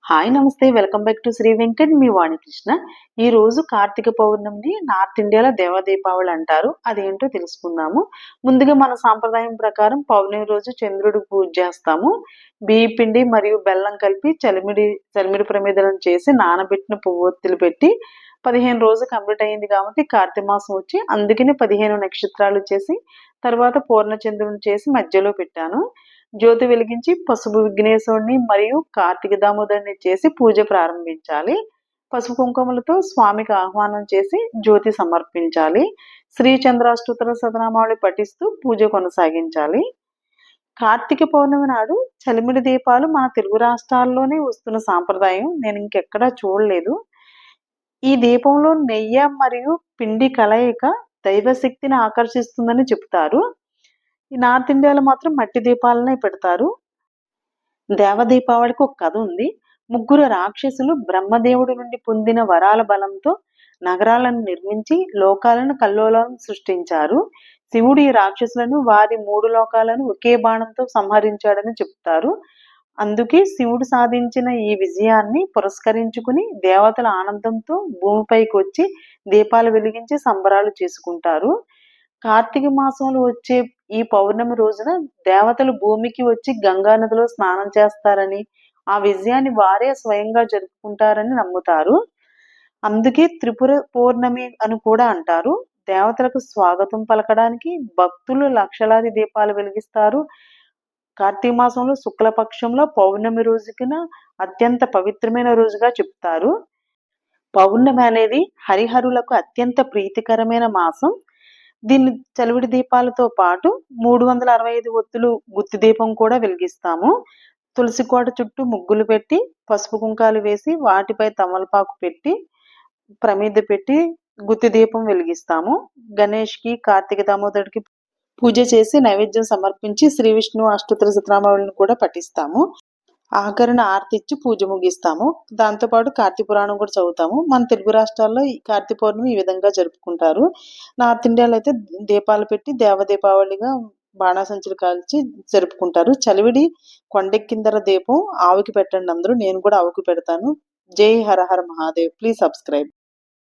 Hi నమస్తే welcome back to Shri Venkat మీ వాణికృష్ణ. ఈ రోజు కార్తీక పౌర్ణమిని నార్త్ ఇండియాలో దేవ దీపావళి అంటారు. అదేంటో తెలుసుకుందాము. ముందుగా మన సాంప్రదాయం ప్రకారం పౌర్ణమి రోజు చంద్రుడికి పూజ చేస్తాము. బియ్య పిండి మరియు బెల్లం కలిపి చలిమిడి ప్రమిదలను చేసి నానబెట్టిన పువ్వొత్తులు పెట్టి 15 రోజు కంప్లీట్ అయింది కాబట్టి కార్తీక మాసం వచ్చి అందుకని 15 నక్షత్రాలు చేసి తర్వాత పూర్ణచంద్రుని చేసి మధ్యలో పెట్టాను. జ్యోతి వెలిగించి పసుపు విఘ్నేశ్వరుడిని మరియు కార్తీక దామోదరుని చేసి పూజ ప్రారంభించాలి. పసుపు కుంకుమలతో స్వామికి ఆహ్వానం చేసి జ్యోతి సమర్పించాలి. శ్రీ చంద్రాష్టోత్తర శతనామావళి పఠిస్తూ పూజ కొనసాగించాలి. కార్తీక పౌర్ణమి నాడు చలిమిడి దీపాలు మన తెలుగు రాష్ట్రాల్లోనే వస్తున్న సాంప్రదాయం నేను ఇంకెక్కడా చూడలేదు. ఈ దీపంలో నెయ్యి మరియు పిండి కలయిక దైవశక్తిని ఆకర్షిస్తుందని చెప్తారు. ఈ నార్త్ ఇండియాలో మాత్రం మట్టి దీపాలనే పెడతారు. దేవ దీపావళికి ఒక కథ ఉంది. ముగ్గురు రాక్షసులు బ్రహ్మదేవుడి నుండి పొందిన వరాల బలంతో నగరాలను నిర్మించి లోకాలను కల్లోలం సృష్టించారు. శివుడు ఈ రాక్షసులను వారి 3 లోకాలను ఒకే బాణంతో సంహరించాడని చెప్తారు. అందుకే శివుడు సాధించిన ఈ విజయాన్ని పురస్కరించుకుని దేవతల ఆనందంతో భూమిపైకి వచ్చి దీపాలు వెలిగించి సంబరాలు చేసుకుంటారు. కార్తీక మాసంలో వచ్చే ఈ పౌర్ణమి రోజున దేవతలు భూమికి వచ్చి గంగా నదిలో స్నానం చేస్తారని, ఆ విజయాన్ని వారే స్వయంగా జరుపుకుంటారని నమ్ముతారు. అందుకే త్రిపుర పౌర్ణమి అని కూడా అంటారు. దేవతలకు స్వాగతం పలకడానికి భక్తులు లక్షలాది దీపాలు వెలిగిస్తారు. కార్తీక మాసంలో శుక్లపక్షంలో పౌర్ణమి రోజున అత్యంత పవిత్రమైన రోజుగా చెప్తారు. పౌర్ణమి అనేది హరిహరులకు అత్యంత ప్రీతికరమైన మాసం. దీన్ని చలివిడి దీపాలతో పాటు 365 ఒత్తులు గుత్తి దీపం కూడా వెలిగిస్తాము. తులసి కోట చుట్టూ ముగ్గులు పెట్టి పసుపు కుంకాలు వేసి వాటిపై తమలపాకు పెట్టి ప్రమిద పెట్టి గుత్తి దీపం వెలిగిస్తాము. గణేష్కి కార్తీక దామోదరుడికి పూజ చేసి నైవేద్యం సమర్పించి శ్రీ విష్ణు అష్టోత్తర శతనామావళిని కూడా పఠిస్తాము. ఆఖరణ ఆరతి ఇచ్చి పూజ ముగిస్తాము. దాంతోపాటు కార్తీక పురాణం కూడా చదువుతాము. మన తెలుగు రాష్ట్రాల్లో ఈ కార్తీక పౌర్ణమి ఈ విధంగా జరుపుకుంటారు. నార్త్ ఇండియాలో అయితే దీపాలు పెట్టి దేవ దీపావళిగా బాణాసంచులు కాల్చి జరుపుకుంటారు. చలివిడి కొండెక్కిందర దీపం ఆవుకి పెట్టండి అందరూ. నేను కూడా ఆవుకి పెడతాను. జై హర హర మహాదేవ్. Please subscribe.